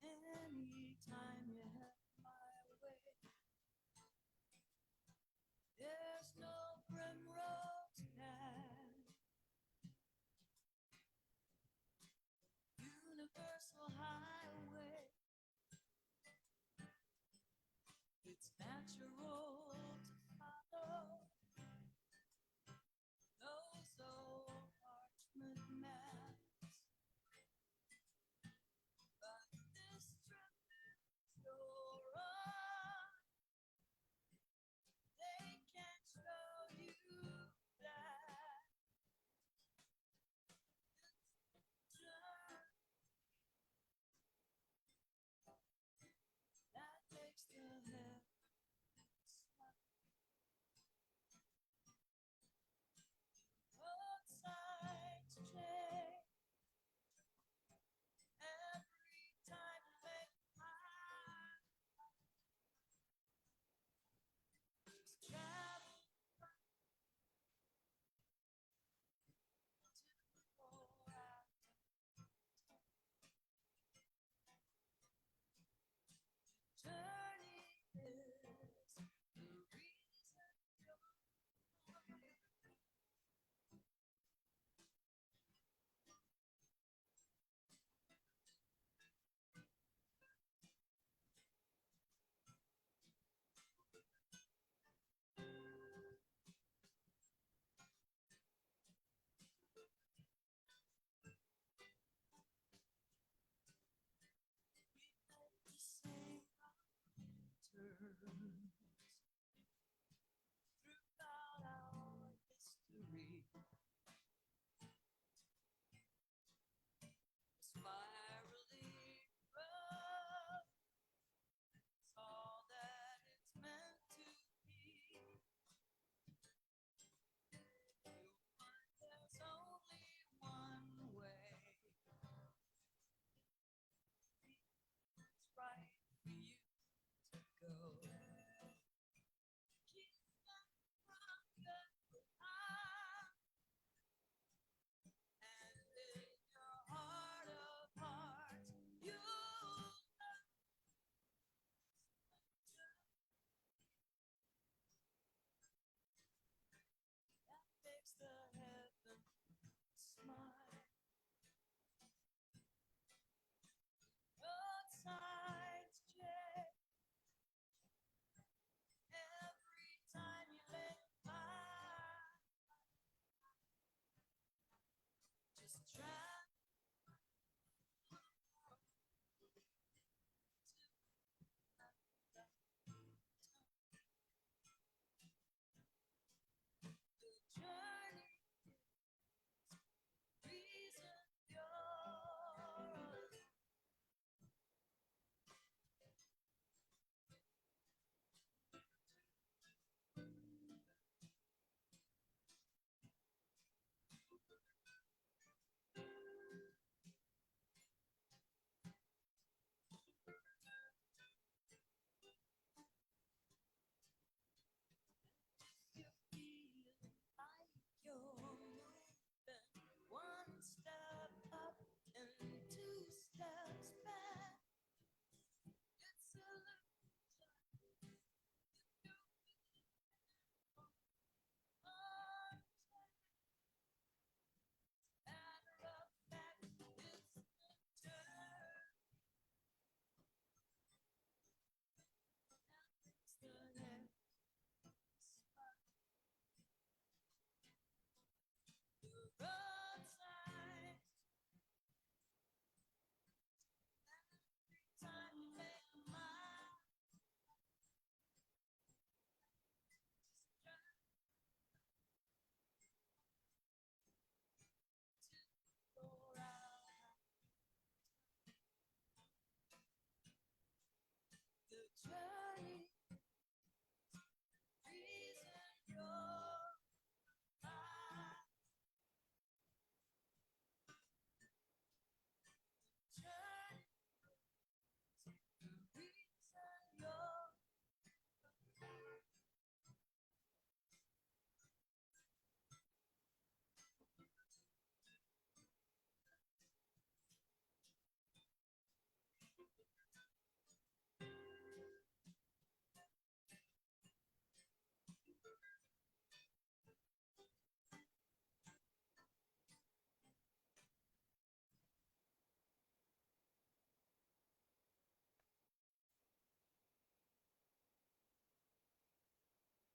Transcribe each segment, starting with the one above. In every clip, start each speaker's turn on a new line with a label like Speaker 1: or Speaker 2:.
Speaker 1: Anytime you have my way, there's no primrose path, universal highway. It's natural to follow those old parchment maps, but this trip is your own. They can't show you that. That takes the heavens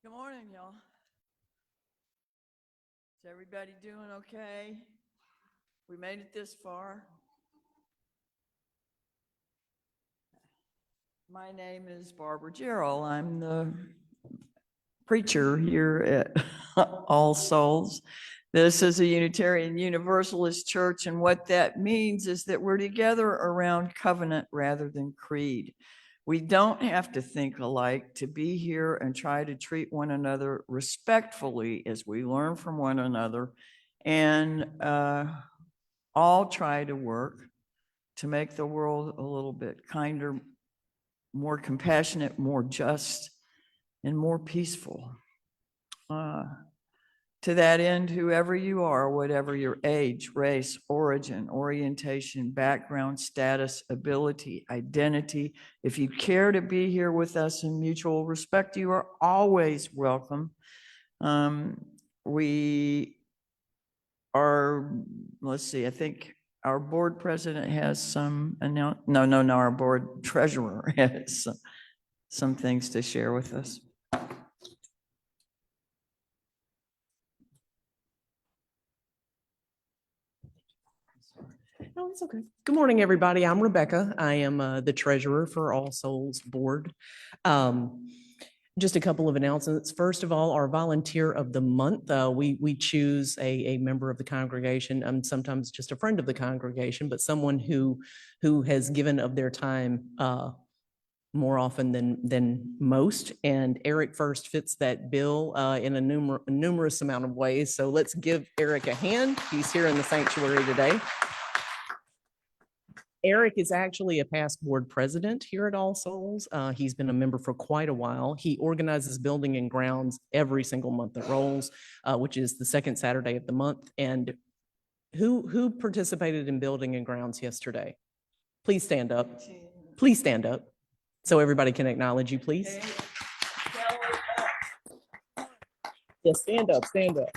Speaker 1: Good morning, y'all. Is everybody doing okay? We made it this far. My name is Barbara Jarrell. I'm the preacher here at All Souls. This is a Unitarian Universalist church, and what that means is that we're together around covenant rather than creed. We don't have to think alike to be here and try to treat one another respectfully as we learn from one another, and all try to work to make the world a little bit kinder, more compassionate, more just, and more peaceful. To that end, whoever you are, whatever your age, race, origin, orientation, background, status, ability, identity, if you care to be here with us in mutual respect, you are always welcome. We are, let's see, I think our board president has some no, our board treasurer has some things to share with us.
Speaker 2: No, it's okay. Good morning, everybody. I'm Rebecca. I am the treasurer for All Souls Board. Just a couple of announcements. First of all, our volunteer of the month, we choose a member of the congregation, sometimes just a friend of the congregation, but someone who has given of their time more often than most. And Eric first fits that bill in a numerous amount of ways. So let's give Eric a hand. He's here in the sanctuary today. Eric is actually a past board president here at All Souls. He's been a member for quite a while. He organizes building and grounds every single month that rolls, which is the second Saturday of the month. And who participated in building and grounds yesterday? Please stand up. Please stand up so everybody can acknowledge you, please. Yes, stand up, stand up.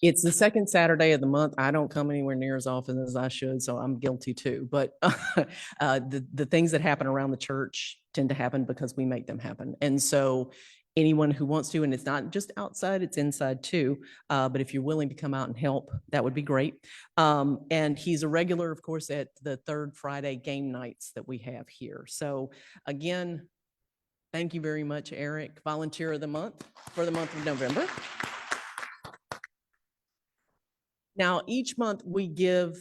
Speaker 2: It's the second Saturday of the month. I don't come anywhere near as often as I should, so I'm guilty too. But the things that happen around the church tend to happen because we make them happen. And so anyone who wants to, and it's not just outside, it's inside too. But if you're willing to come out and help, that would be great. And he's a regular, of course, at the third Friday game nights that we have here. So again, thank you very much, Eric, volunteer of the month for the month of November. Now, each month we give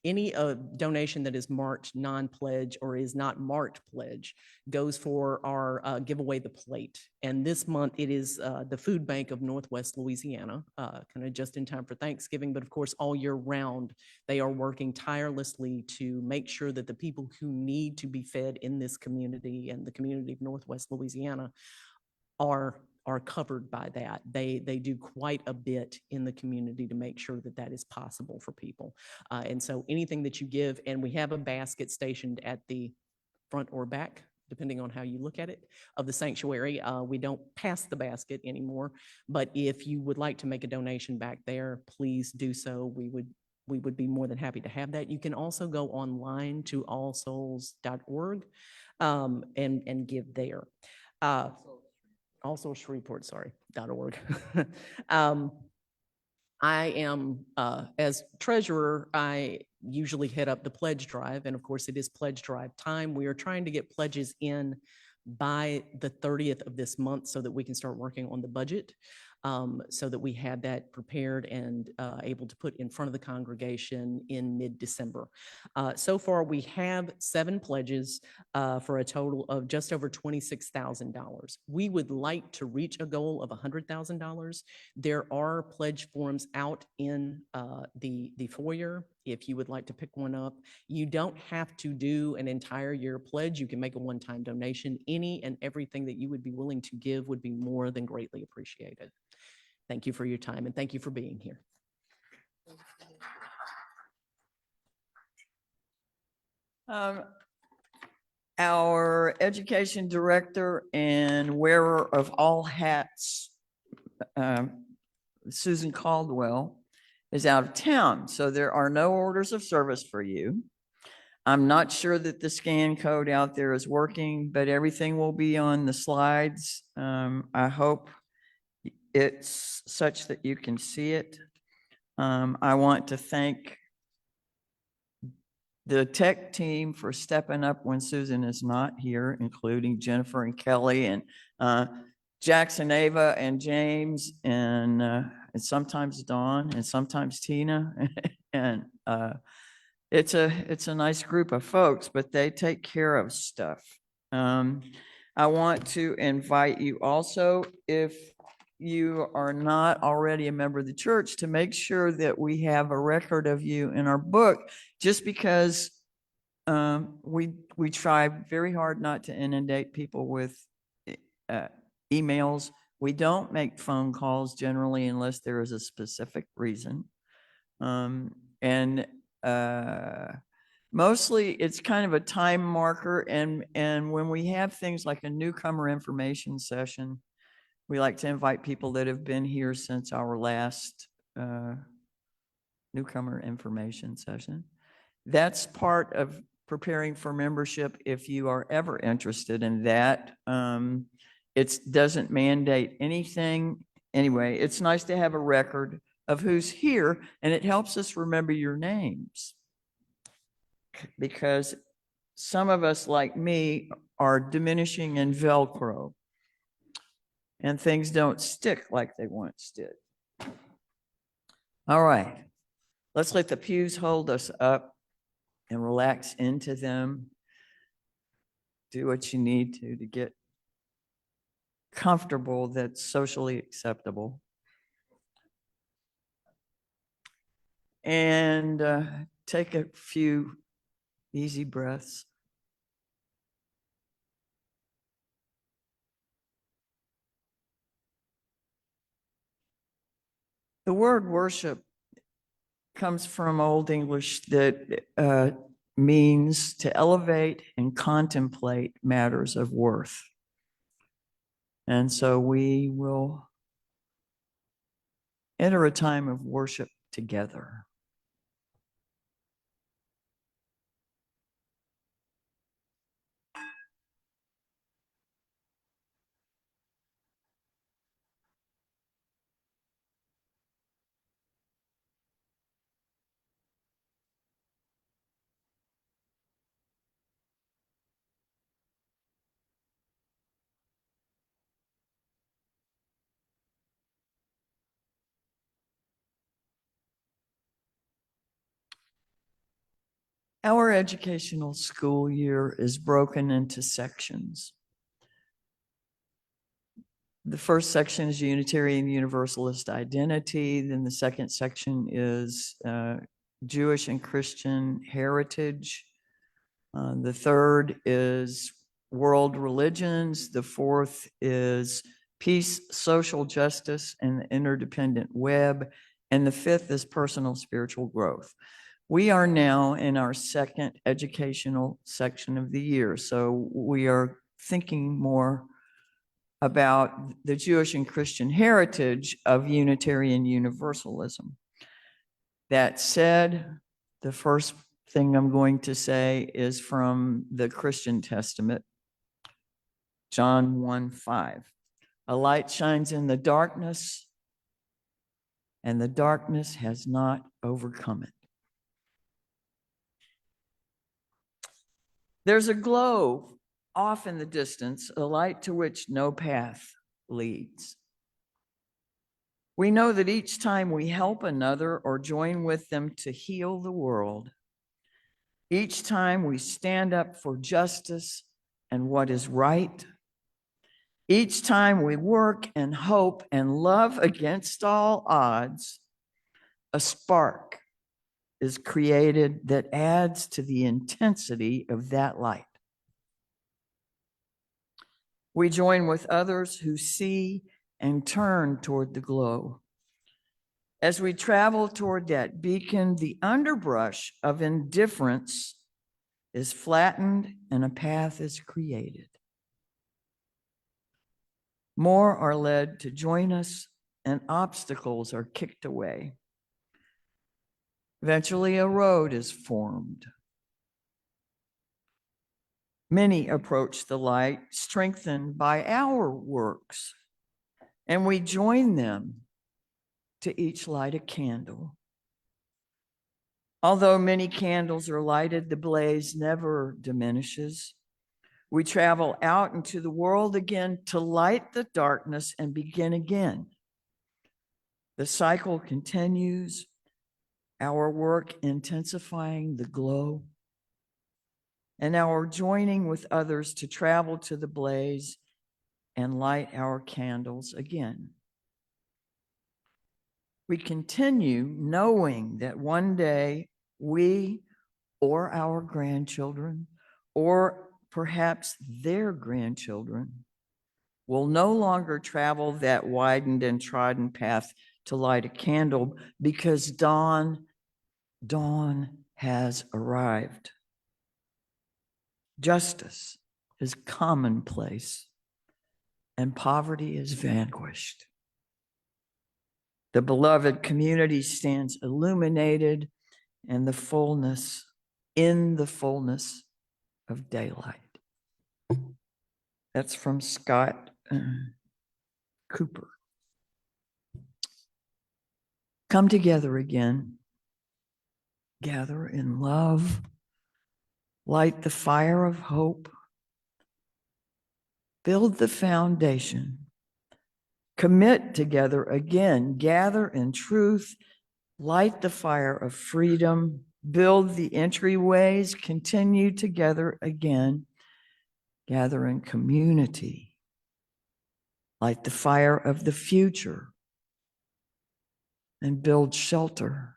Speaker 2: any donation that is marked non-pledge or is not marked pledge goes for our giveaway the plate. And this month it is the Food Bank of Northwest Louisiana, kind of just in time for Thanksgiving, but of course all year round they are working tirelessly to make sure that the people who need to be fed in this community and the community of Northwest Louisiana are covered by that. They do quite a bit in the community to make sure that that is possible for people. And so anything that you give, and we have a basket stationed at the front or back, depending on how you look at it, of the sanctuary. We don't pass the basket anymore, but if you would like to make a donation back there, please do so. We would be more than happy to have that. You can also go online to allsouls.org and give there. Also Shreveport, .org. I am, as treasurer, I usually head up the pledge drive. And of course it is pledge drive time. We are trying to get pledges in by the 30th of this month so that we can start working on the budget. So that we had that prepared and able to put in front of the congregation in mid-December. So far, we have 7 pledges for a total of just over $26,000. We would like to reach a goal of $100,000. There are pledge forms out in the foyer if you would like to pick one up. You don't have to do an entire year pledge. You can make a one-time donation. Any and everything that you would be willing to give would be more than greatly appreciated. Thank you for your time and thank you for being here.
Speaker 1: Our education director and wearer of all hats, Susan Caldwell, is out of town, so there are no orders of service for you. I'm not sure that the scan code out there is working, but everything will be on the slides. I hope it's such that you can see it. I want to thank the tech team for stepping up when Susan is not here, including Jennifer and Kelly and Jackson, Ava, and James, and sometimes Dawn, and sometimes Tina, and it's a nice group of folks, but they take care of stuff. I want to invite you also, if you are not already a member of the church, to make sure that we have a record of you in our book, just because we try very hard not to inundate people with emails. We don't make phone calls generally unless there is a specific reason. And mostly it's kind of a time marker. And when we have things like a newcomer information session, we like to invite people that have been here since our last newcomer information session. That's part of preparing for membership if you are ever interested in that. It doesn't mandate anything. Anyway, it's nice to have a record of who's here, and it helps us remember your names. Because some of us, like me, are diminishing in Velcro, and things don't stick like they once did. All right, let's let the pews hold us up and relax into them. Do what you need to get comfortable that's socially acceptable. And take a few easy breaths. The word worship comes from Old English that means to elevate and contemplate matters of worth. And so we will enter a time of worship together. Our educational school year is broken into sections. The first section is Unitarian Universalist identity. Then the second section is Jewish and Christian heritage. The third is world religions. The fourth is peace, social justice, and the interdependent web. And the fifth is personal spiritual growth. We are now in our second educational section of the year. So we are thinking more about the Jewish and Christian heritage of Unitarian Universalism. That said, the first thing I'm going to say is from the Christian Testament, John 1:5. A light shines in the darkness, and the darkness has not overcome it. There's a glow off in the distance, a light to which no path leads. We know that each time we help another or join with them to heal the world, each time we stand up for justice and what is right, each time we work and hope and love against all odds, a spark is created that adds to the intensity of that light. We join with others who see and turn toward the glow. As we travel toward that beacon, the underbrush of indifference is flattened and a path is created. More are led to join us, and obstacles are kicked away. Eventually, a road is formed. Many approach the light strengthened by our works, and we join them to each light a candle. Although many candles are lighted, the blaze never diminishes. We travel out into the world again to light the darkness and begin again. The cycle continues, our work intensifying the glow, and our joining with others to travel to the blaze and light our candles again. We continue knowing that one day we or our grandchildren, or perhaps their grandchildren, will no longer travel that widened and trodden path to light a candle, because dawn has arrived. Justice is commonplace, and poverty is vanquished. The beloved community stands illuminated in the fullness of daylight. That's from Scott Cooper. Come together again. Gather in love. Light the fire of hope. Build the foundation. Commit together again. Gather in truth. Light the fire of freedom. Build the entryways. Continue together again. Gather in community. Light the fire of the future. And build shelter.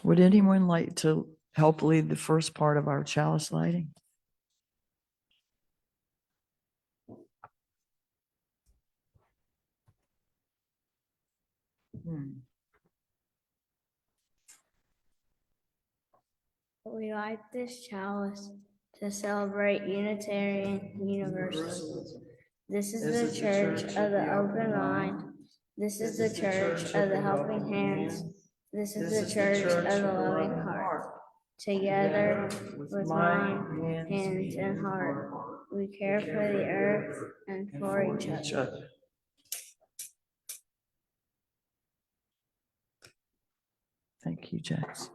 Speaker 1: Would anyone like to help lead the first part of our chalice lighting?
Speaker 3: We light this chalice to celebrate Unitarian Universalism. This is the church of the open mind. This is the church of the helping hands. This is the church of the loving heart. Together with mind, hands, and heart, we care for the earth and for each other.
Speaker 1: Thank you, Jax.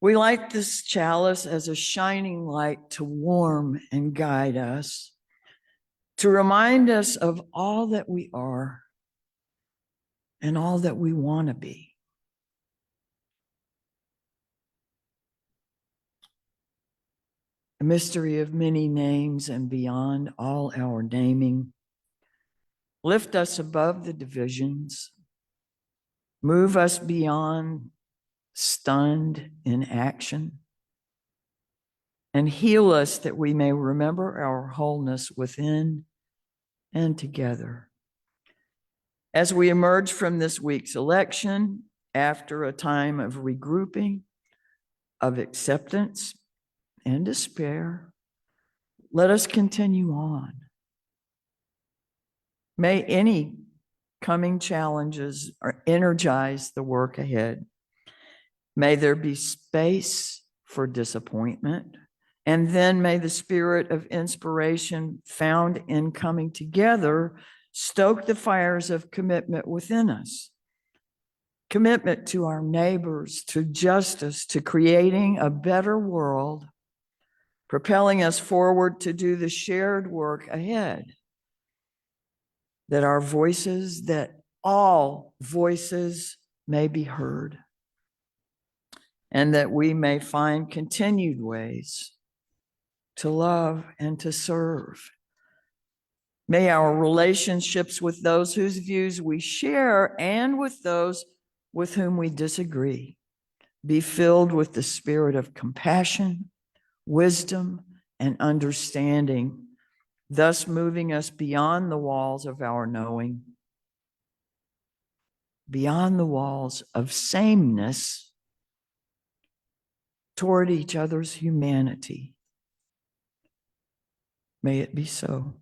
Speaker 1: We light this chalice as a shining light to warm and guide us, to remind us of all that we are and all that we want to be. A mystery of many names and beyond all our naming. Lift us above the divisions. Move us beyond stunned inaction, and heal us that we may remember our wholeness within and together. As we emerge from this week's election, after a time of regrouping, of acceptance and despair, let us continue on. May any coming challenges energize the work ahead. May there be space for disappointment, and then may the spirit of inspiration found in coming together stoke the fires of commitment within us. Commitment to our neighbors, to justice, to creating a better world, propelling us forward to do the shared work ahead. That our voices, that all voices may be heard, and that we may find continued ways to love and to serve. May our relationships with those whose views we share and with those with whom we disagree be filled with the spirit of compassion, wisdom, and understanding, thus moving us beyond the walls of our knowing, beyond the walls of sameness, toward each other's humanity. May it be so.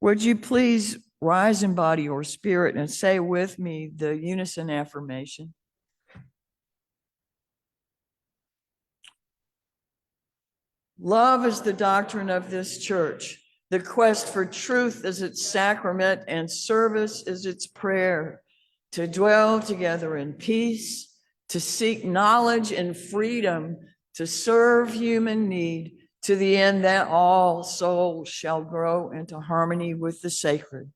Speaker 1: Would you please rise in body or spirit and say with me the unison affirmation? Love is the doctrine of this church. The quest for truth is its sacrament, and service is its prayer. To dwell together in peace, to seek knowledge and freedom, to serve human need, to the end that all souls shall grow into harmony with the sacred.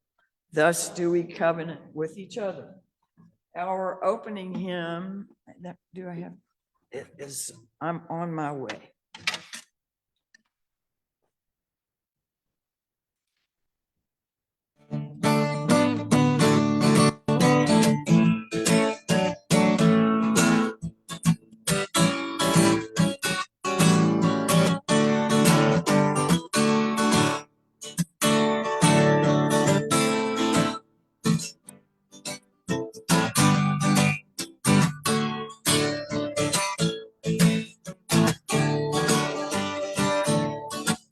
Speaker 1: Thus do we covenant with each other. Our opening hymn, do I have it? Is I'm on my way.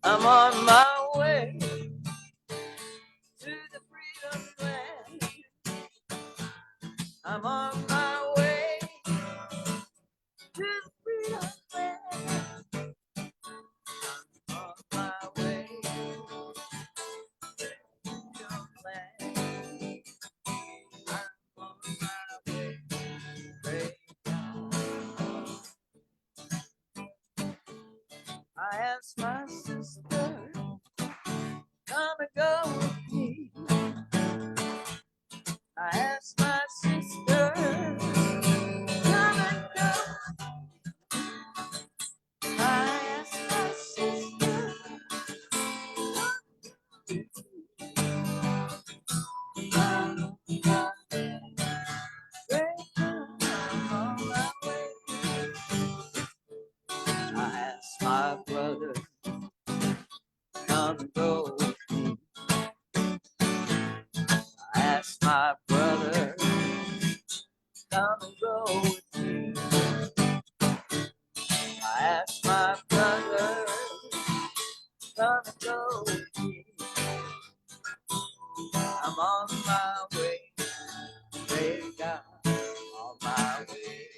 Speaker 1: I'm on my way to the freedom land. I'm on my way to the freedom land. On my way to the freedom land. I'm on my way. Praise God. I asked my sister, come and go with me. I asked my sister, come and go. I asked my sister, come and go. I'm on my way. I asked my brother, come and go with me. I asked my brother, come and go with me. I asked my brother, come and go with me. I'm on my way, praise God, on my way.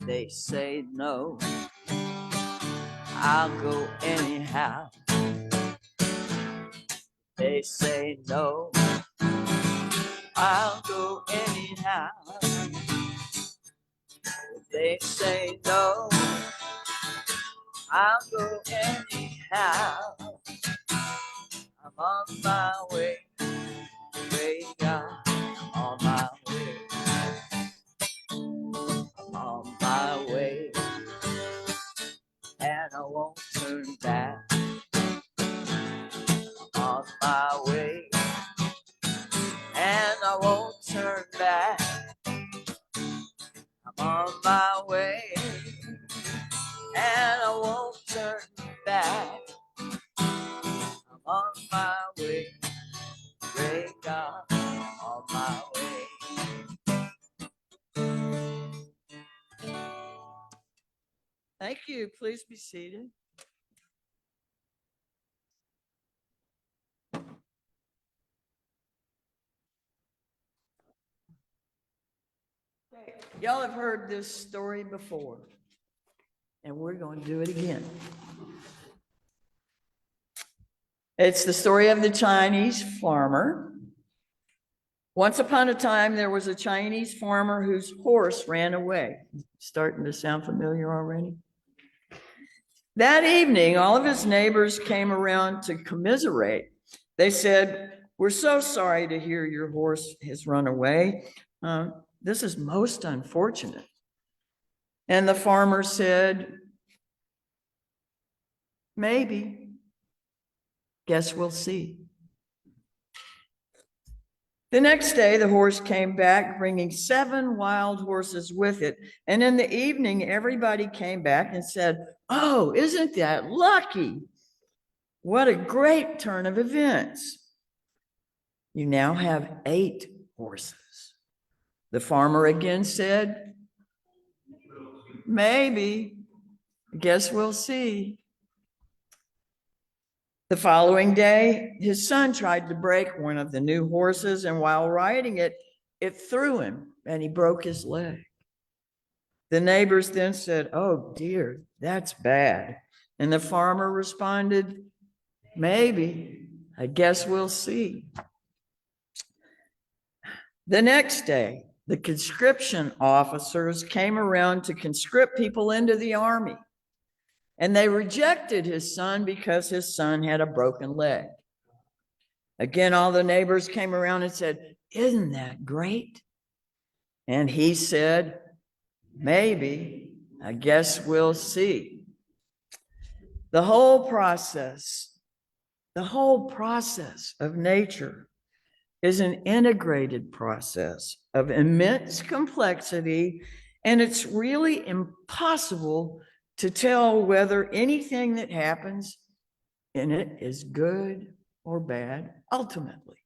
Speaker 1: They say no, I'll go anyhow. They say no, I'll go anyhow. They say no, I'll go anyhow. I'm on my way, praise God, I'm on my way. I'm on my way, and I won't turn back. I'm on my way, and I won't turn back. I'm on my way, and I won't turn back. I'm on my way, praise God, I'm on my way. Thank you. Please be seated. Y'all have heard this story before, and we're going to do it again. It's the story of the Chinese farmer. Once upon a time, there was a Chinese farmer whose horse ran away. Starting to sound familiar already? That evening, all of his neighbors came around to commiserate. They said, "We're so sorry to hear your horse has run away. This is most unfortunate." And the farmer said, "Maybe. Guess we'll see." The next day, the horse came back, bringing 7 wild horses with it. And in the evening, everybody came back and said, "Oh, isn't that lucky? What a great turn of events. You now have 8 horses." The farmer again said, maybe, guess we'll see. The following day, his son tried to break one of the new horses, and while riding it, it threw him and he broke his leg. The neighbors then said, "Oh dear, that's bad." And the farmer responded, "Maybe, I guess we'll see." The next day, the conscription officers came around to conscript people into the army, and they rejected his son because his son had a broken leg. Again, all the neighbors came around and said, "Isn't that great?" And he said, "Maybe, I guess we'll see." The whole process of nature is an integrated process of immense complexity, and it's really impossible to tell whether anything that happens in it is good or bad ultimately.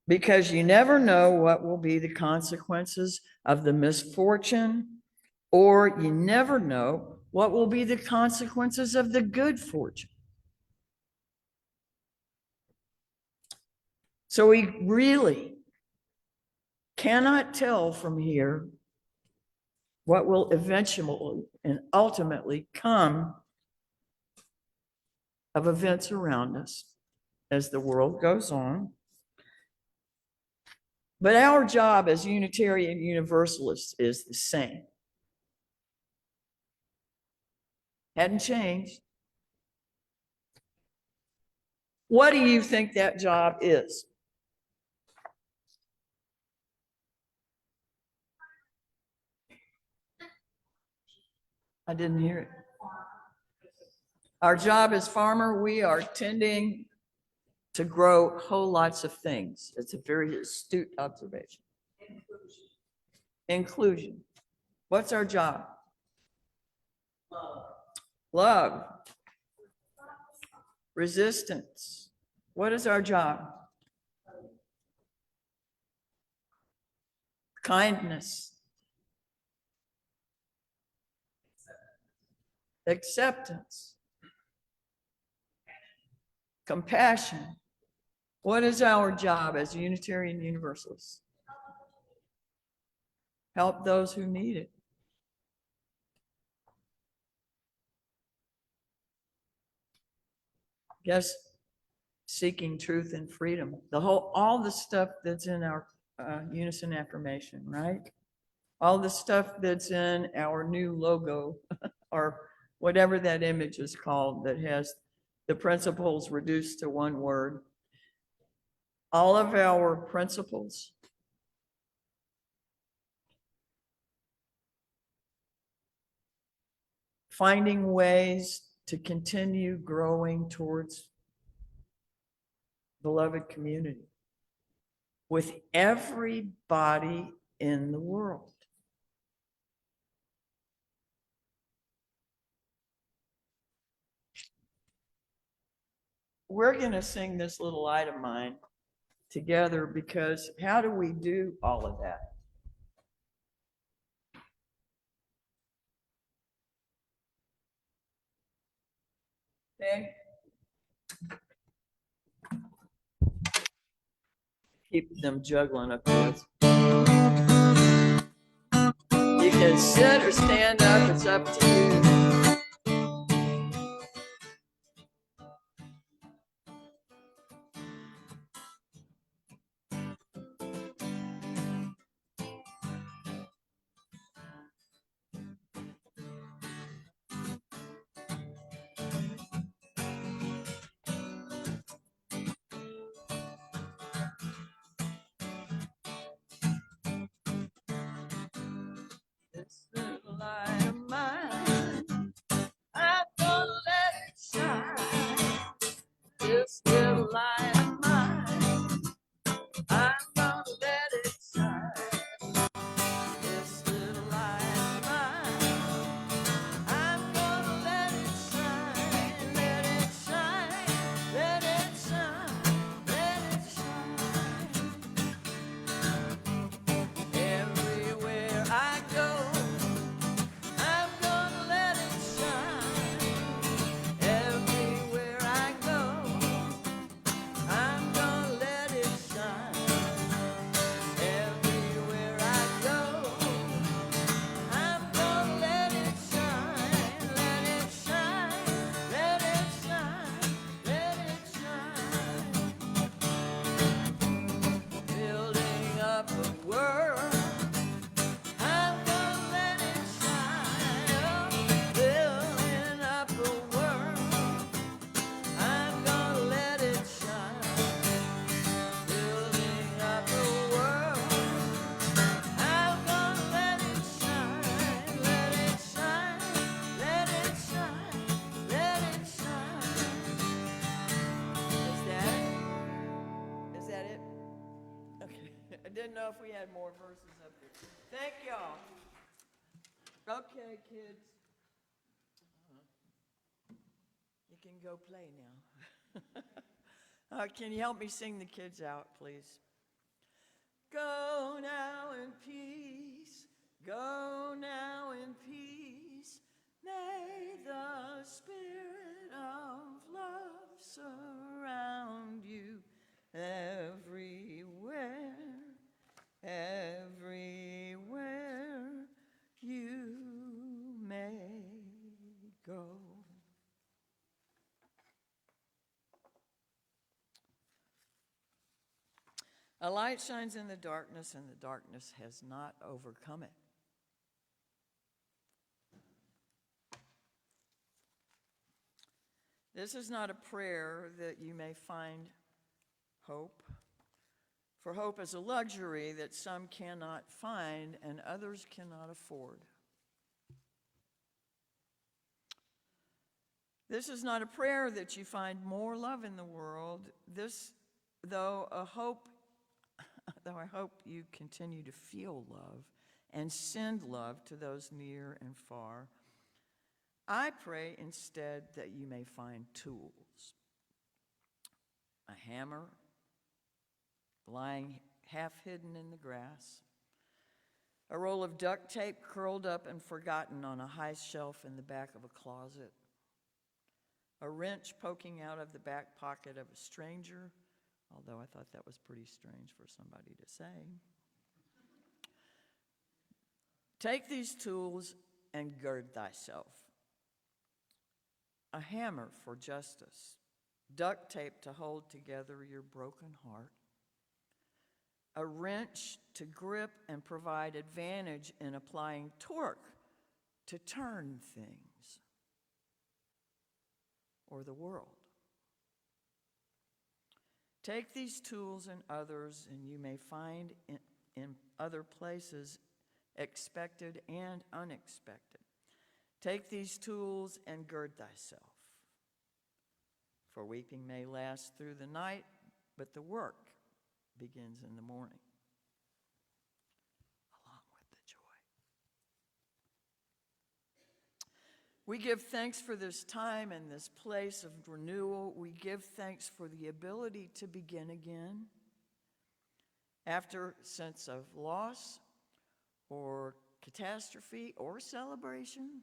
Speaker 1: Because you never know what will be the consequences of the misfortune, or you never know what will be the consequences of the good fortune. So we really cannot tell from here what will eventually and ultimately come of events around us as the world goes on. But our job as Unitarian Universalists is the same. Hadn't changed. What do you think that job is? I didn't hear it. Our job as farmer, we are tending to grow whole lots of things. It's a very astute observation. Inclusion. What's our job? Love. Resistance. What is our job? Kindness. Acceptance. Compassion. What is our job as Unitarian Universalists? Help those who need it. Yes, seeking truth and freedom. All the stuff that's in our unison affirmation, right? All the stuff that's in our new logo or whatever that image is called that has the principles reduced to one word. All of our principles finding ways to continue growing towards beloved community with everybody in the world. We're going to sing this little light of mine together, because how do we do all of that? Okay. Keep them juggling up there. You can sit or stand up, it's up to you. This little light of mine I didn't know if we had more verses up there. Thank y'all. Okay, kids. You can go play now. Can you help me sing the kids out, please? Go now in peace. Go now in peace. May the spirit of love surround you everywhere, everywhere you may go. A light shines in the darkness, and the darkness has not overcome it. This is not a prayer that you may find hope, for hope is a luxury that some cannot find and others cannot afford. This is not a prayer that you find more love in the world. This, though I hope you continue to feel love and send love to those near and far, I pray instead that you may find tools. A hammer lying half hidden in the grass, a roll of duct tape curled up and forgotten on a high shelf in the back of a closet, a wrench poking out of the back pocket of a stranger, although I thought that was pretty strange for somebody to say. Take these tools and gird thyself. A hammer for justice, duct tape to hold together your broken heart, a wrench to grip and provide advantage in applying torque to turn things or the world. Take these tools and others, and you may find in other places expected and unexpected. Take these tools and gird thyself. For weeping may last through the night, but the work begins in the morning, along with the joy. We give thanks for this time and this place of renewal. We give thanks for the ability to begin again after a sense of loss or catastrophe or celebration,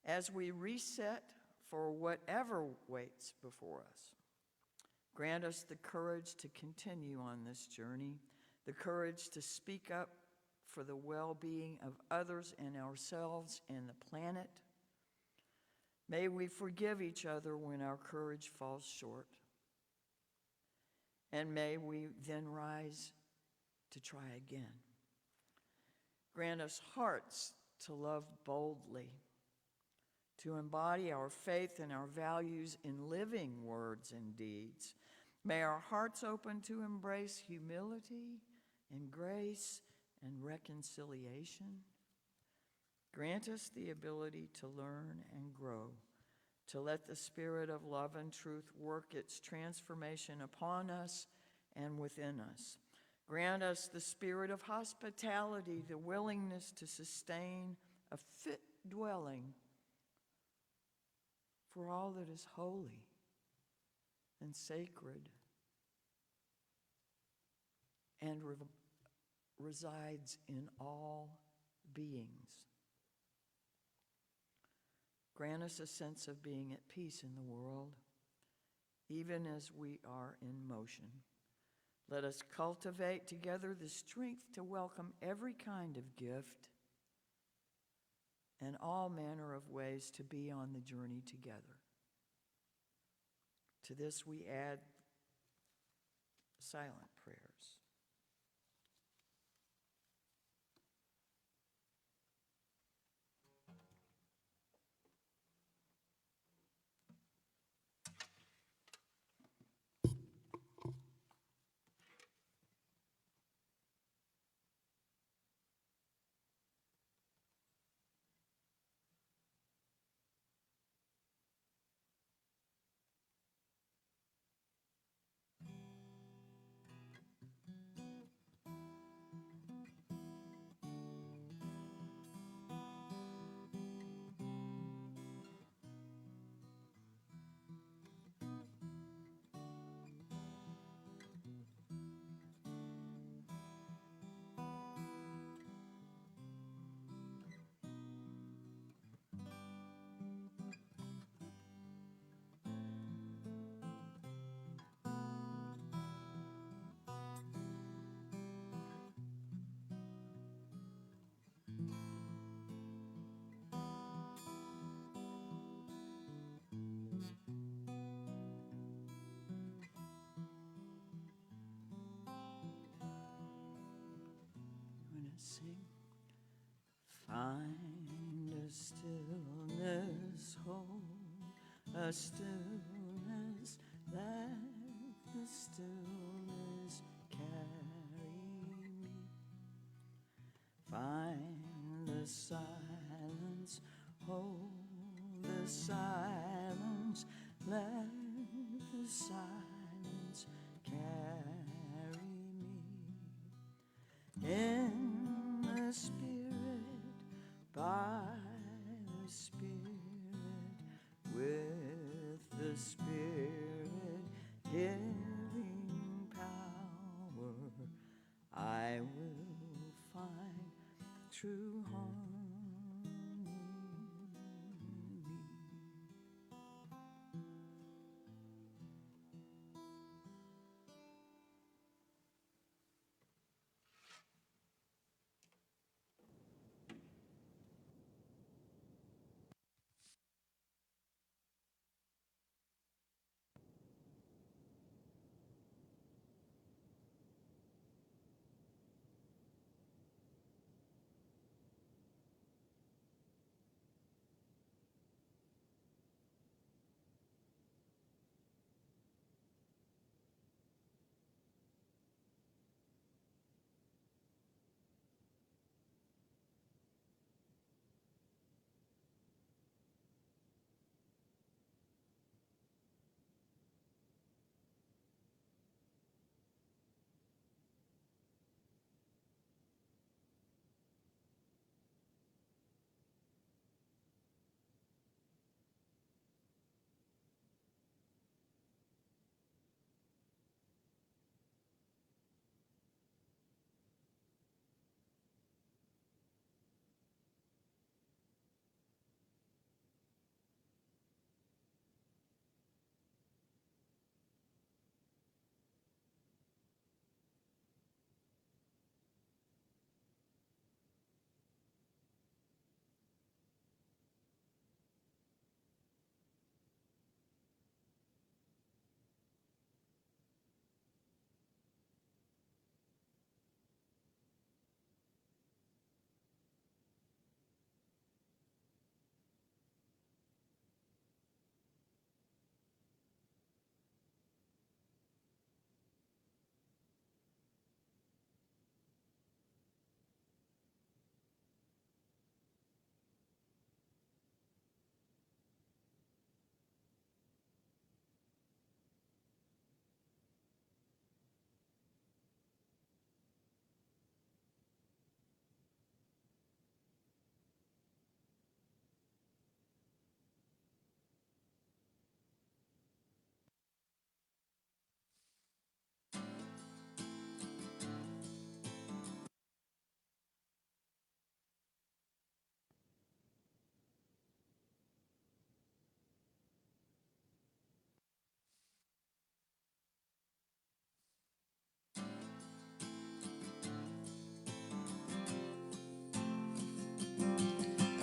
Speaker 1: as we reset for whatever waits before us. Grant us the courage to continue on this journey, the courage to speak up for the well-being of others and ourselves and the planet. May we forgive each other when our courage falls short. And may we then rise to try again. Grant us hearts to love boldly, to embody our faith and our values in living words and deeds. May our hearts open to embrace humility and grace and reconciliation. Grant us the ability to learn and grow, to let the spirit of love and truth work its transformation upon us and within us. Grant us the spirit of hospitality, the willingness to sustain a fit dwelling for all that is holy and sacred and resides in all beings. Grant us a sense of being at peace in the world, even as we are in motion. Let us cultivate together the strength to welcome every kind of gift and all manner of ways to be on the journey together. To this we add silent prayers. Find a stillness, hold a stillness, let the stillness carry me. Find the silence, hold the silence, let the silence carry me. In the Spirit, by the Spirit, with the Spirit giving power, I will find true harmony.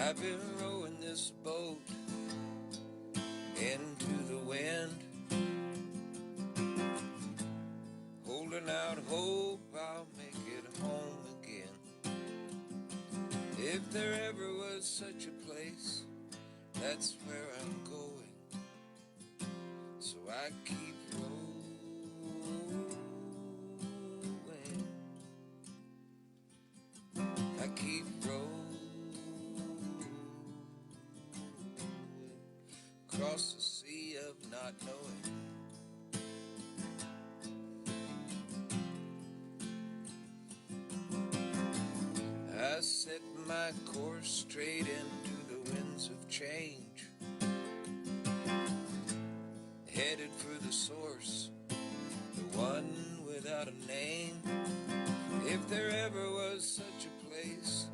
Speaker 4: I've been rowing this boat into the wind, holding out hope I'll make it home again. If there ever was such a place, that's where I'm going. So I keep rowing. I keep rowing across the sea of not knowing. I set my course straight into the winds of change, headed for the source, the one without a name. If there ever was such a place,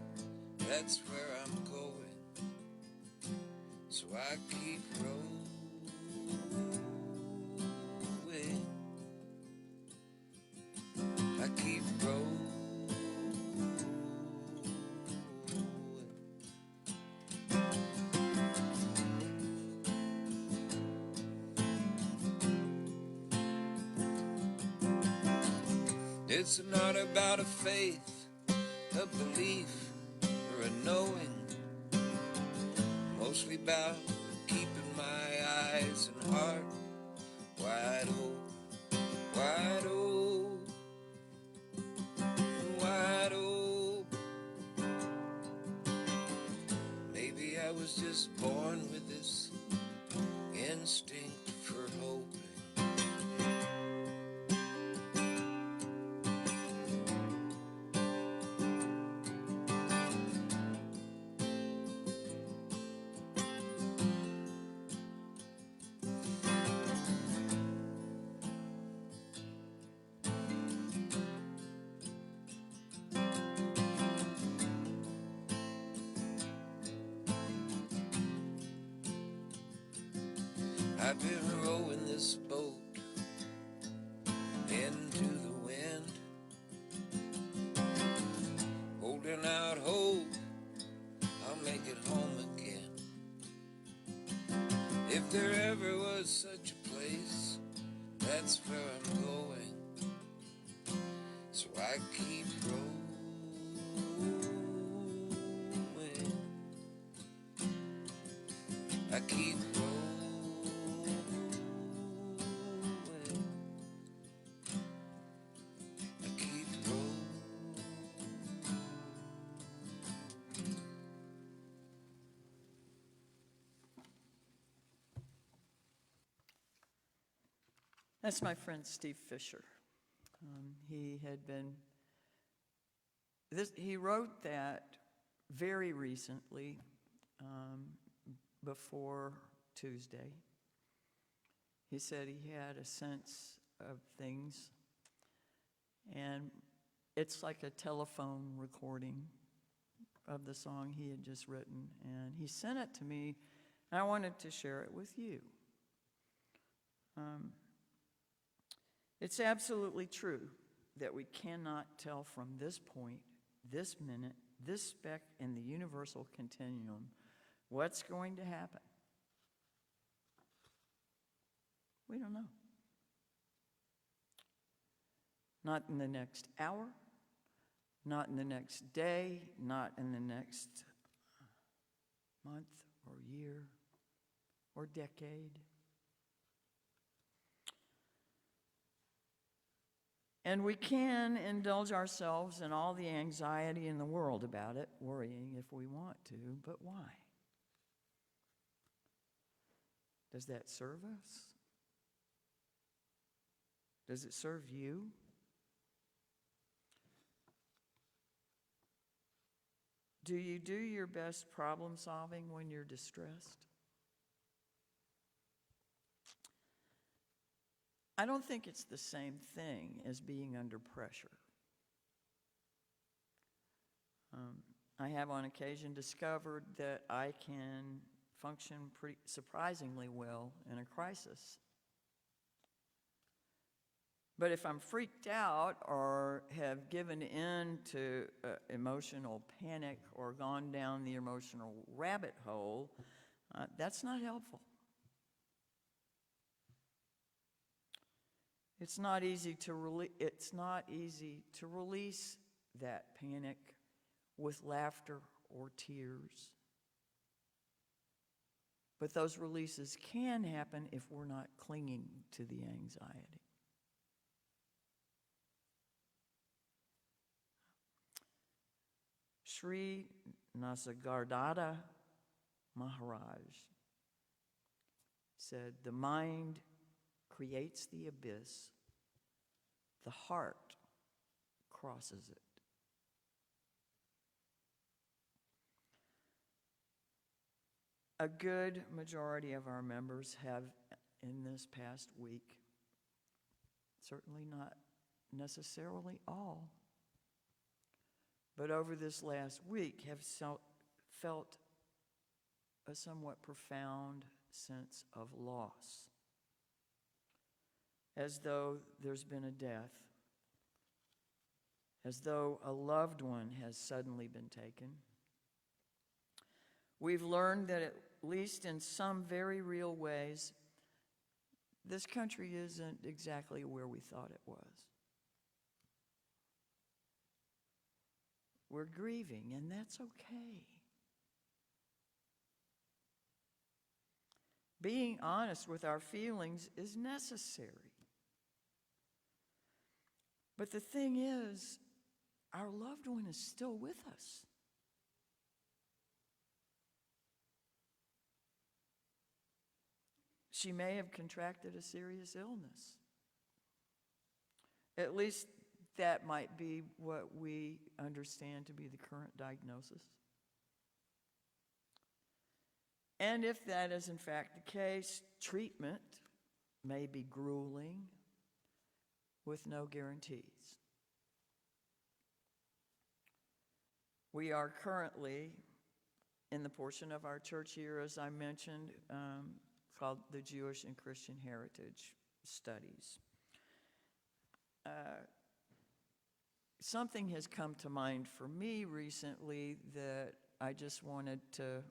Speaker 4: that's where I'm going. So I keep rowing. I keep rowing. It's not about a faith, a belief, or a knowing. mostly about keeping my eyes and heart wide open, wide open, wide open. Maybe I was just born with this instinct for hoping. I've been rowing this boat into the wind, holding out hope I'll make it home again. If there ever was such a place, that's where I'm going. So I keep rowing. I keep rowing. I keep rowing.
Speaker 1: That's my friend Steve Fisher. He had been, he wrote that very recently, before Tuesday. He said he had a sense of things, and it's like a telephone recording of the song he had just written, and he sent it to me, and I wanted to share it with you. It's absolutely true that we cannot tell from this point, this minute, this speck in the universal continuum what's going to happen. We don't know. Not in the next hour, not in the next day, not in the next month or year or decade. And we can indulge ourselves in all the anxiety in the world about it, worrying if we want to, but why? Does that serve us? Does it serve you? Do you do your best problem solving when you're distressed? I don't think it's the same thing as being under pressure. I have on occasion discovered that I can function pretty surprisingly well in a crisis. But if I'm freaked out or have given in to emotional panic or gone down the emotional rabbit hole, that's not helpful. It's not easy to release that panic with laughter or tears. But those releases can happen if we're not clinging to the anxiety. Sri Nisargadatta Maharaj said, "The mind creates the abyss, the heart crosses it." A good majority of our members have, in this past week, certainly not necessarily all, but over this last week have felt a somewhat profound sense of loss, as though there's been a death, as though a loved one has suddenly been taken. We've learned that at least in some very real ways, this country isn't exactly where we thought it was. We're grieving, and that's okay. Being honest with our feelings is necessary. But the thing is, our loved one is still with us. She may have contracted a serious illness. At least that might be what we understand to be the current diagnosis. And if that is in fact the case, treatment may be grueling with no guarantees. We are currently in the portion of our church here, as I mentioned, called the Jewish and Christian Heritage Studies. Something has come to mind for me recently that I just wanted to,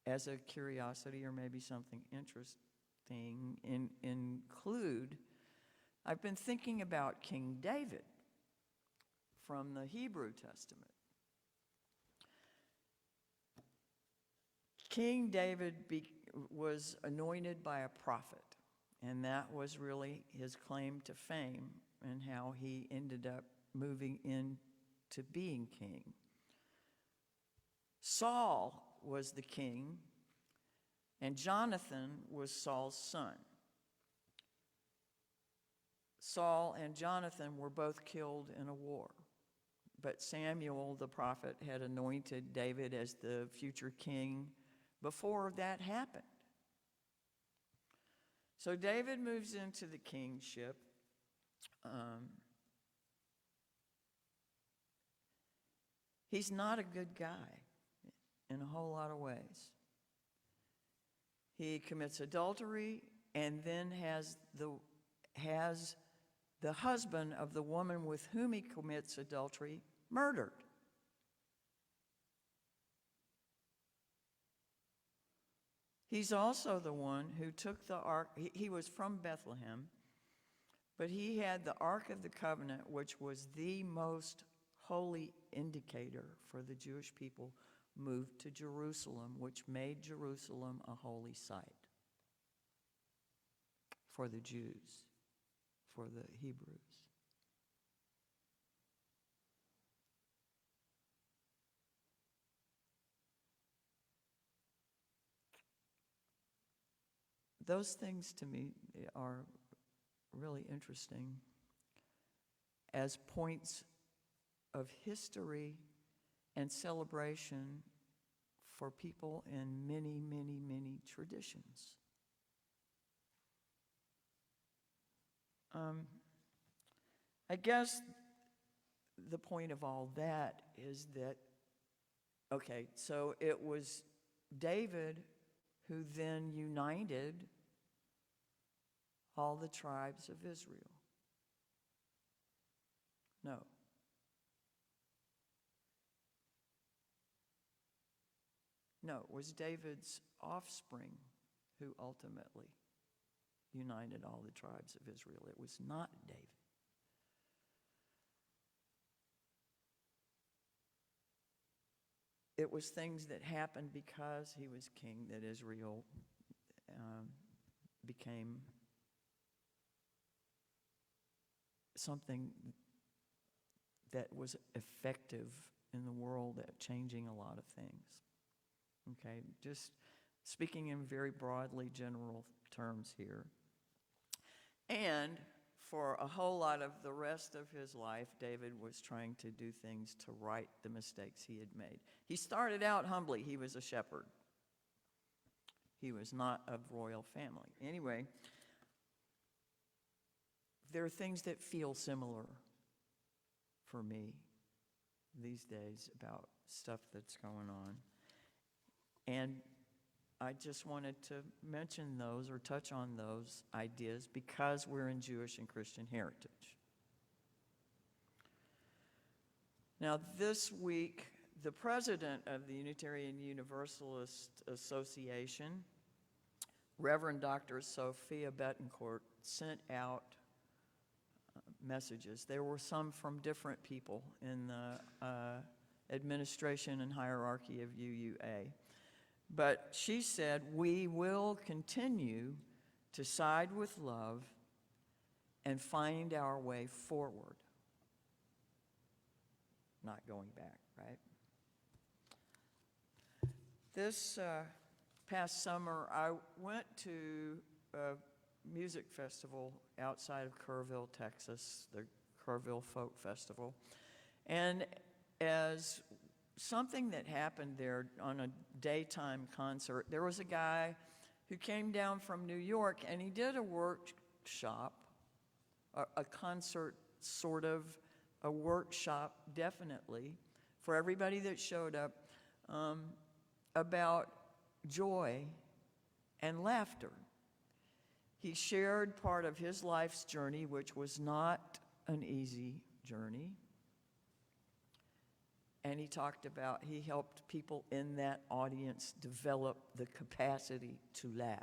Speaker 1: as a curiosity or maybe something interesting, include. I've been thinking about King David from the Hebrew Testament. King David was anointed by a prophet, and that was really his claim to fame and how he ended up moving into being king. Saul was the king, and Jonathan was Saul's son. Saul and Jonathan were both killed in a war, but Samuel the prophet had anointed David as the future king before that happened. So David moves into the kingship. He's not a good guy in a whole lot of ways. He commits adultery and then has the husband of the woman with whom he commits adultery murdered. He's also the one who took the ark. He was from Bethlehem, but he had the Ark of the Covenant, which was the most holy indicator for the Jewish people, moved to Jerusalem, which made Jerusalem a holy site for the Jews, for the Hebrews. Those things to me are really interesting as points of history and celebration for people in many, many, many traditions. I guess the point of all that is that, okay, so it was David who then united all the tribes of Israel. No. No, it was David's offspring who ultimately united all the tribes of Israel. It was not David. It was things that happened because he was king that Israel became something that was effective in the world at changing a lot of things. Okay, just speaking in very broadly general terms here. And for a whole lot of the rest of his life, David was trying to do things to right the mistakes he had made. He started out humbly. He was a shepherd. He was not of royal family. Anyway, there are things that feel similar for me these days about stuff that's going on. And I just wanted to mention those or touch on those ideas because we're in Jewish and Christian heritage. Now, this week, the president of the Unitarian Universalist Association, Reverend Dr. Sophia Betancourt, sent out messages. There were some from different people in the administration and hierarchy of UUA. But she said, we will continue to side with love and find our way forward. Not going back, right? This past summer, I went to a music festival outside of Kerrville, Texas, the Kerrville Folk Festival. And as something that happened there on a daytime concert, there was a guy who came down from New York, and he did a workshop, a concert sort of, a workshop definitely, for everybody that showed up, about joy and laughter. He shared part of his life's journey, which was not an easy journey. And he talked about, he helped people in that audience develop the capacity to laugh.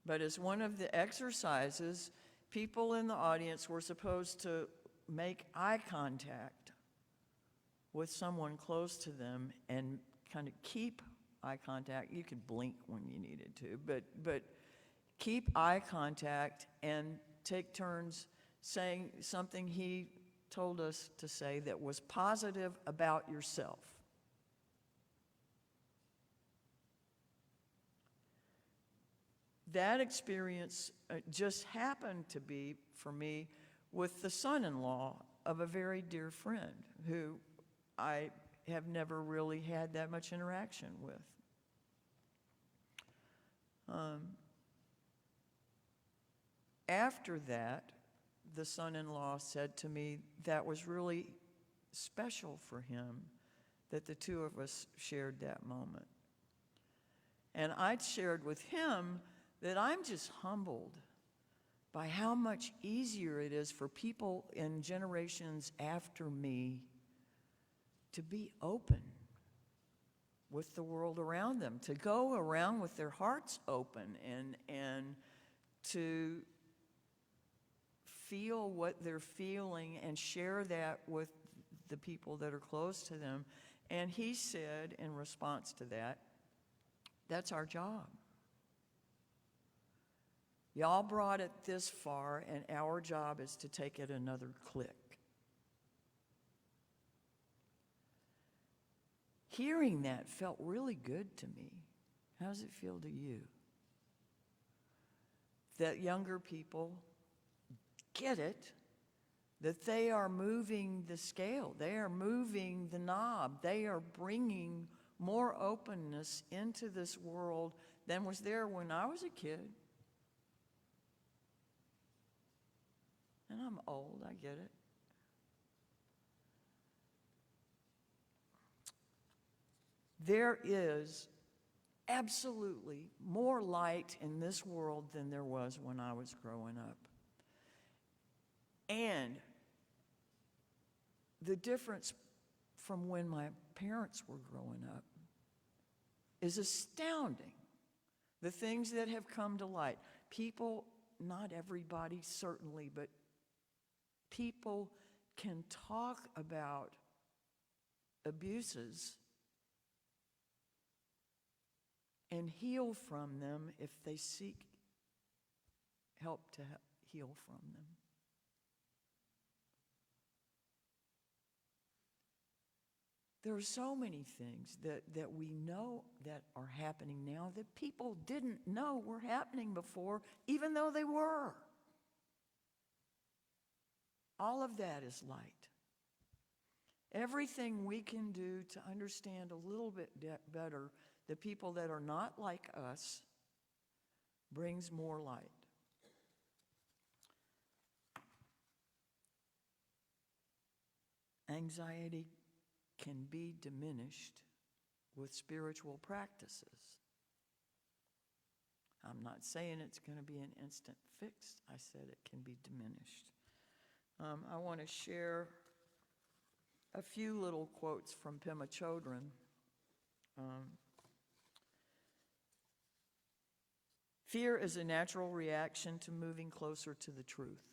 Speaker 1: But as one of the exercises, people in the audience were supposed to make eye contact with someone close to them and kind of keep eye contact. You could blink when you needed to, but keep eye contact and take turns saying something he told us to say that was positive about yourself. That experience just happened to be, for me, with the son-in-law of a very dear friend who I have never really had that much interaction with. After that, the son-in-law said to me that was really special for him that the two of us shared that moment. And I'd shared with him that I'm just humbled by how much easier it is for people in generations after me to be open with the world around them, to go around with their hearts open and to feel what they're feeling and share that with the people that are close to them. And he said in response to that, that's our job. Y'all brought it this far, and our job is to take it another click. Hearing that felt really good to me. How does it feel to you? That younger people get it, that they are moving the scale, they are moving the knob, they are bringing more openness into this world than was there when I was a kid. And I'm old, I get it. There is absolutely more light in this world than there was when I was growing up. And the difference from when my parents were growing up is astounding. The things that have come to light. People, not everybody certainly, but people can talk about abuses and heal from them if they seek help to heal from them. There are so many things that we know that are happening now that people didn't know were happening before, even though they were. All of that is light. Everything we can do to understand a little bit better the people that are not like us brings more light. Anxiety can be diminished with spiritual practices. I'm not saying it's going to be an instant fix. I said it can be diminished. I want to share a few little quotes from Pema Chodron. Fear is a natural reaction to moving closer to the truth.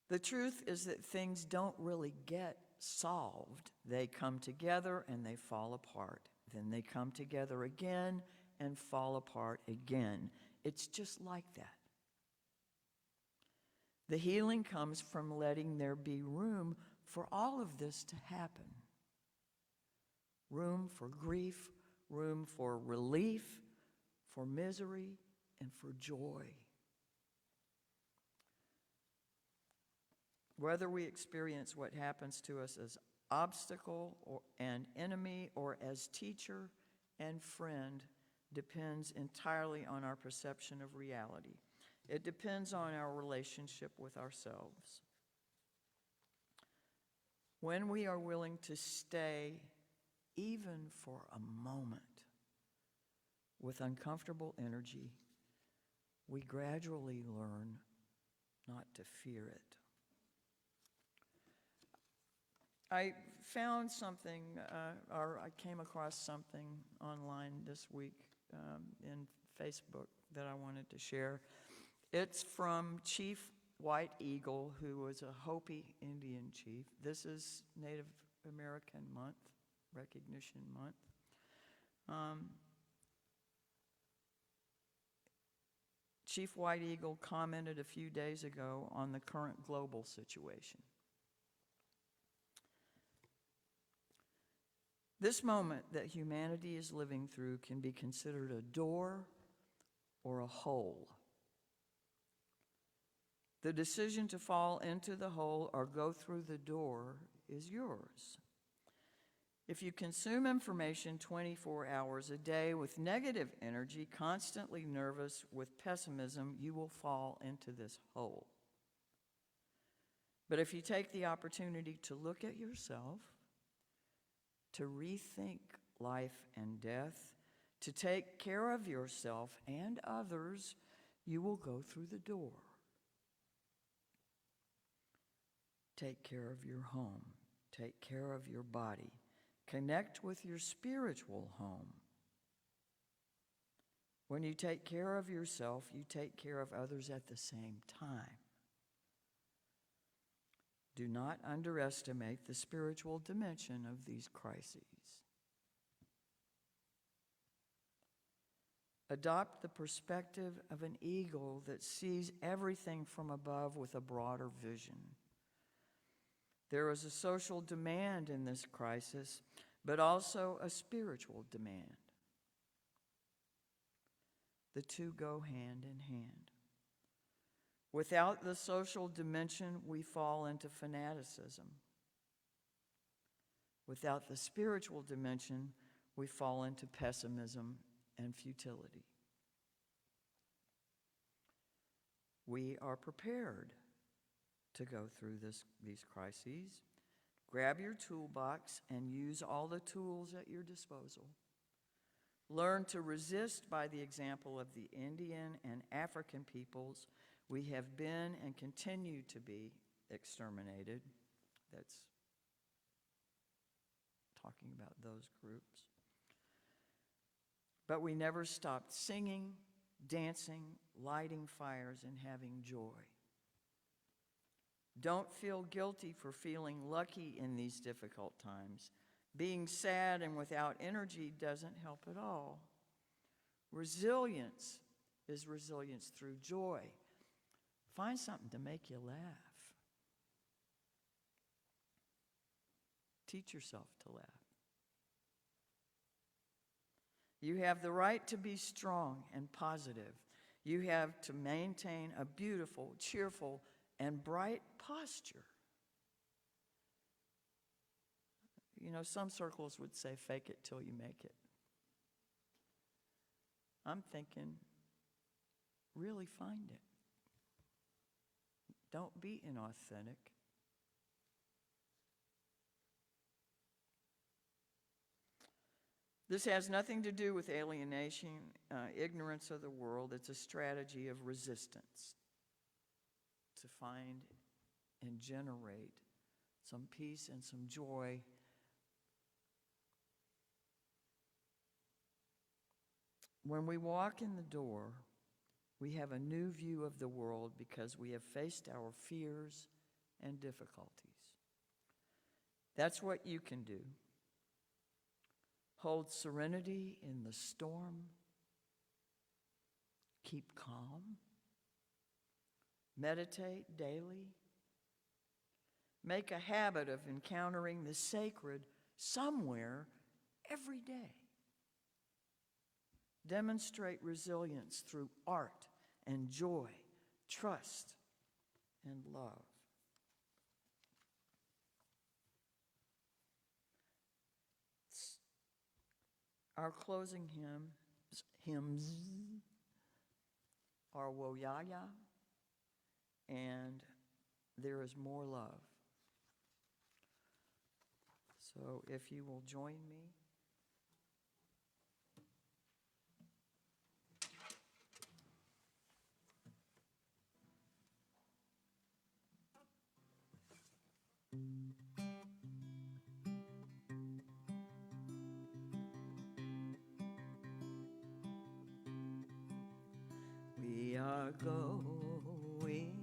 Speaker 1: The truth is that things don't really get solved, they come together and they fall apart. Then they come together again and fall apart again. It's just like that. The healing comes from letting there be room for all of this to happen. Room for grief, room for relief, for misery, and for joy. Whether we experience what happens to us as obstacle or an enemy or as teacher and friend depends entirely on our perception of reality. It depends on our relationship with ourselves. When we are willing to stay, even for a moment, with uncomfortable energy, we gradually learn not to fear it. I found something, or I came across something online this week in Facebook that I wanted to share. It's from Chief White Eagle, who was a Hopi Indian chief. This is Native American Month, Recognition Month. Chief White Eagle commented a few days ago on the current global situation. This moment that humanity is living through can be considered a door or a hole. The decision to fall into the hole or go through the door is yours. If you consume information 24 hours a day with negative energy, constantly nervous with pessimism, you will fall into this hole. But if you take the opportunity to look at yourself, to rethink life and death, to take care of yourself and others, you will go through the door. Take care of your home. Take care of your body. Connect with your spiritual home. When you take care of yourself, you take care of others at the same time. Do not underestimate the spiritual dimension of these crises. Adopt the perspective of an eagle that sees everything from above with a broader vision. There is a social demand in this crisis, but also a spiritual demand. The two go hand in hand. Without the social dimension, we fall into fanaticism. Without the spiritual dimension, we fall into pessimism and futility. We are prepared to go through these crises. Grab your toolbox and use all the tools at your disposal. Learn to resist by the example of the Indian and African peoples. We have been and continue to be exterminated. That's talking about those groups. But we never stopped singing, dancing, lighting fires, and having joy. Don't feel guilty for feeling lucky in these difficult times. Being sad and without energy doesn't help at all. Resilience is resilience through joy. Find something to make you laugh. Teach yourself to laugh. You have the right to be strong and positive. You have to maintain a beautiful, cheerful, and bright posture. You know, some circles would say, fake it till you make it. I'm thinking, really find it. Don't be inauthentic. This has nothing to do with alienation, ignorance of the world. It's a strategy of resistance to find and generate some peace and some joy. When we walk in the door, we have a new view of the world because we have faced our fears and difficulties. That's what you can do. Hold serenity in the storm. Keep calm. Meditate daily. Make a habit of encountering the sacred somewhere every day. Demonstrate resilience through art and joy, trust and love. Our closing hymns are Woyaya and There Is More Love. So if you will join me. We are going,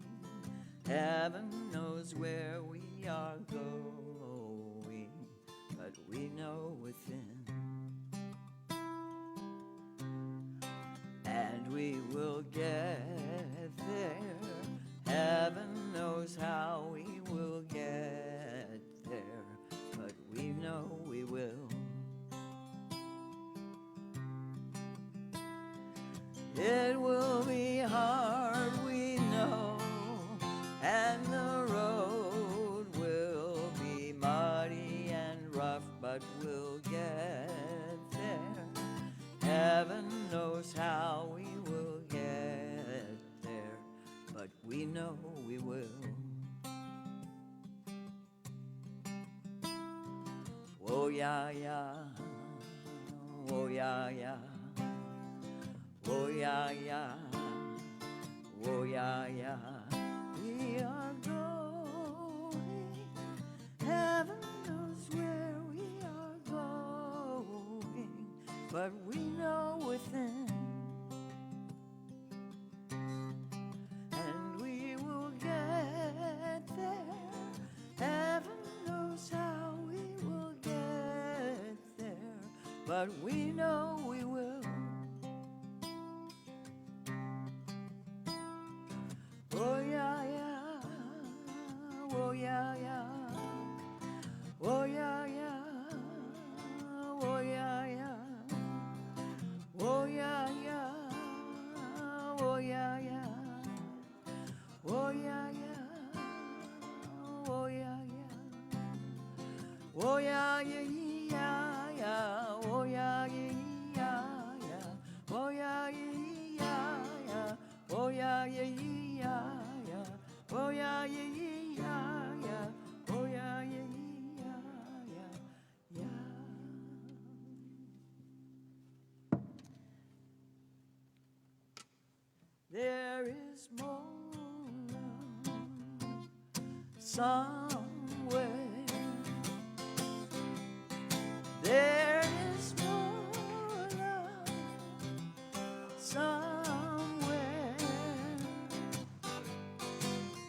Speaker 1: heaven knows where we are going, but we know within, and we will get there. Heaven knows how we will get there, but we know we will. It will be hard, we know, and the road will be muddy and rough, but we'll get there. Heaven knows how we will get there, but we know we will. Oh yeah, yeah, oh yeah, yeah. Oh yeah, yeah, oh yeah, yeah, we are going, heaven knows where we are going, but we know within, and we will get there. Heaven knows how we will get there, but we know we will. Oh yeah, yeah, oh yeah, yeah, oh yeah, yeah, oh yeah, yeah, oh yeah, yeah, oh yeah, yeah, oh yeah, yeah, oh yeah, yeah, oh yeah, yeah, yeah, oh yeah, yeah, oh yeah, yeah, oh yeah, yeah. Oh yeah, yeah, yeah, yeah. Oh yeah, yeah, yeah, yeah. There is more love somewhere. There is more love somewhere.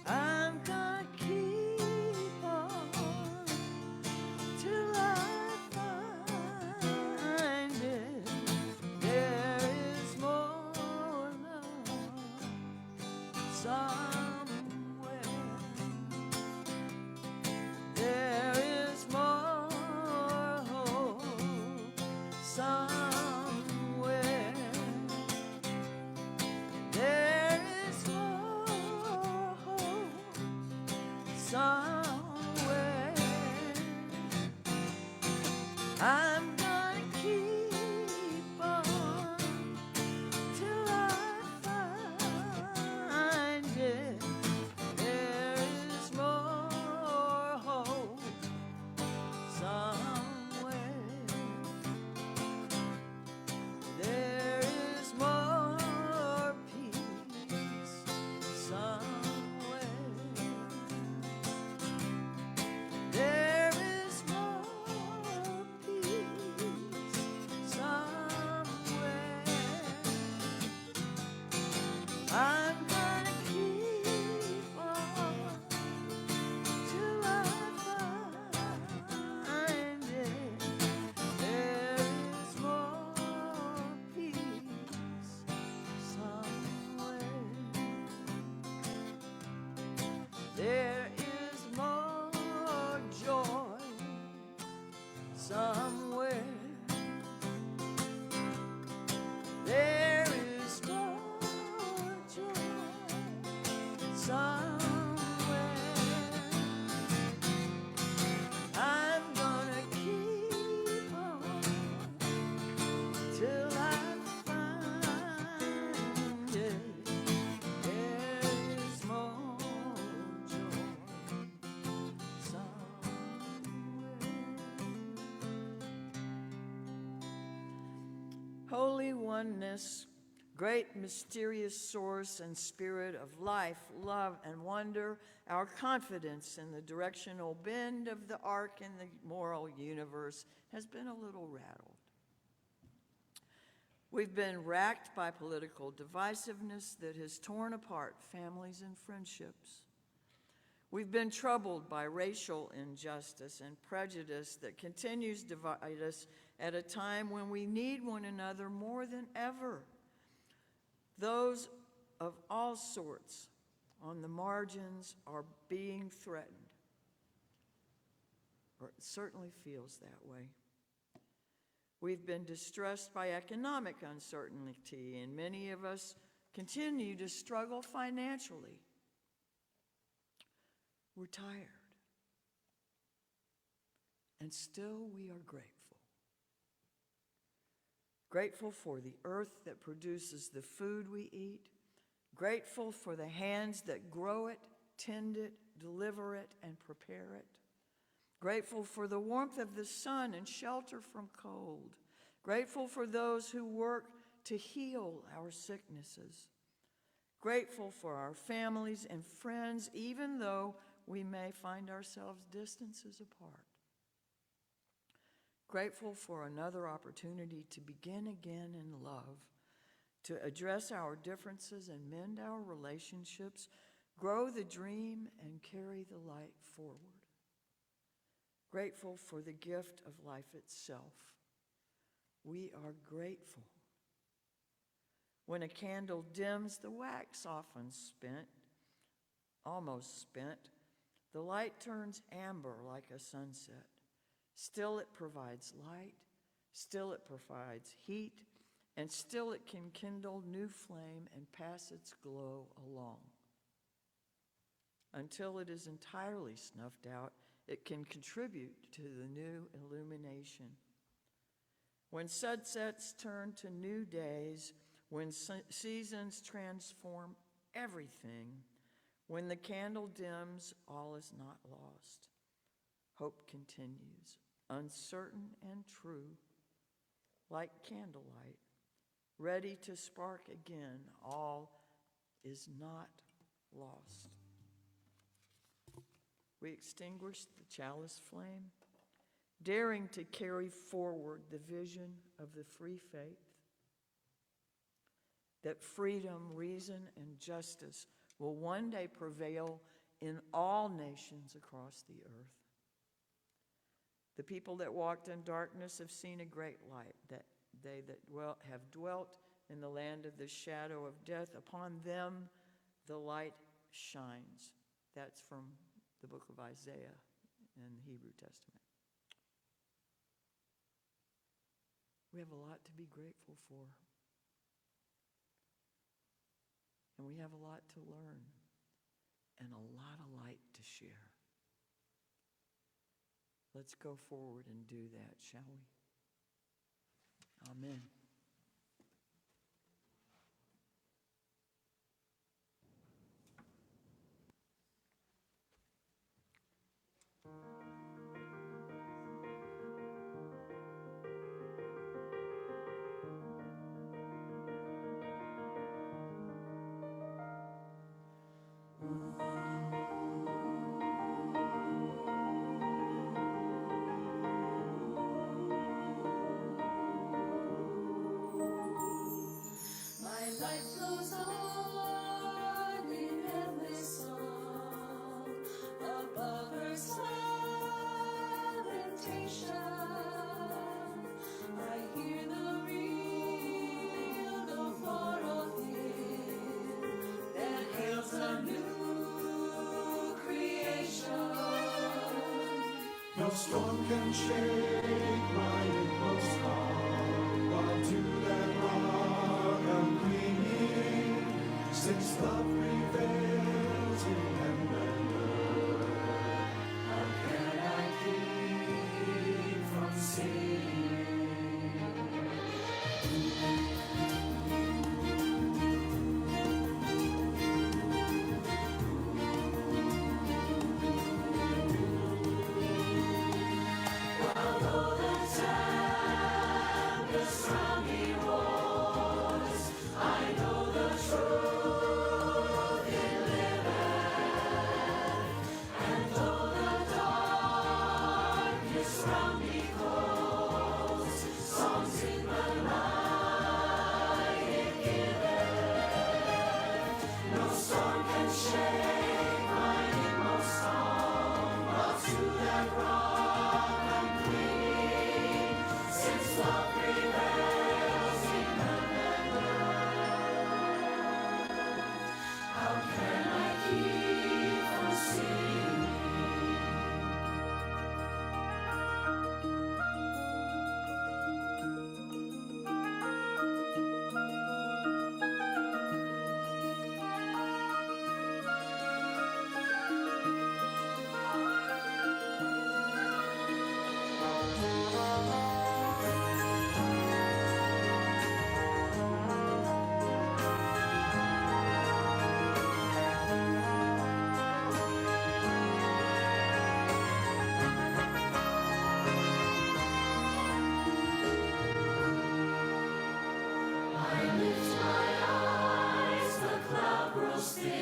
Speaker 1: I'm gonna keep on till I find it. There is more love somewhere. There is more hope somewhere. There is more hope somewhere. I'm gonna keep on till I find it. holy oneness, great mysterious source and spirit of life, love, and wonder, our confidence in the directional bend of the arc in the moral universe has been a little rattled. We've been racked by political divisiveness that has torn apart families and friendships. We've been troubled by racial injustice and prejudice that continues to divide us at a time when we need one another more than ever. Those of all sorts on the margins are being threatened, or it certainly feels that way. We've been distressed by economic uncertainty, and many of us continue to struggle financially. We're tired, and still we are grateful. Grateful for the earth that produces the food we eat, grateful for the hands that grow it, tend it, deliver it, and prepare it. Grateful for the warmth of the sun and shelter from cold. Grateful for those who work to heal our sicknesses. Grateful for our families and friends, even though we may find ourselves distances apart. Grateful for another opportunity to begin again in love, to address our differences and mend our relationships, grow the dream and carry the light forward. Grateful for the gift of life itself. We are grateful. When a candle dims, the wax often spent, almost spent, the light turns amber like a sunset. Still it provides light, still it provides heat, and still it can kindle new flame and pass its glow along. Until it is entirely snuffed out, it can contribute to the new illumination. When sunsets turn to new days, when seasons transform everything, when the candle dims, all is not lost. Hope continues, uncertain and true, like candlelight, ready to spark again. All is not lost. We extinguish the chalice flame, daring to carry forward the vision of the free faith, that freedom, reason, and justice will one day prevail in all nations across the earth. The people that walked in darkness have seen a great light, that they that have dwelt in the land of the shadow of death, upon them the light shines. That's from the book of Isaiah in the Hebrew Testament. We have a lot to be grateful for. And we have a lot to learn and a lot of light to share. Let's go forward and do that, shall we? Amen.
Speaker 5: My life flows on in endless song above her salutation. I hear the real, the far off hymn that hails a new creation.
Speaker 6: No storm can shake my inmost heart, while to that rock I'm clinging, since love prevails in heaven and earth. How can I keep from singing?
Speaker 5: While all the time the surround me roar,
Speaker 6: trust in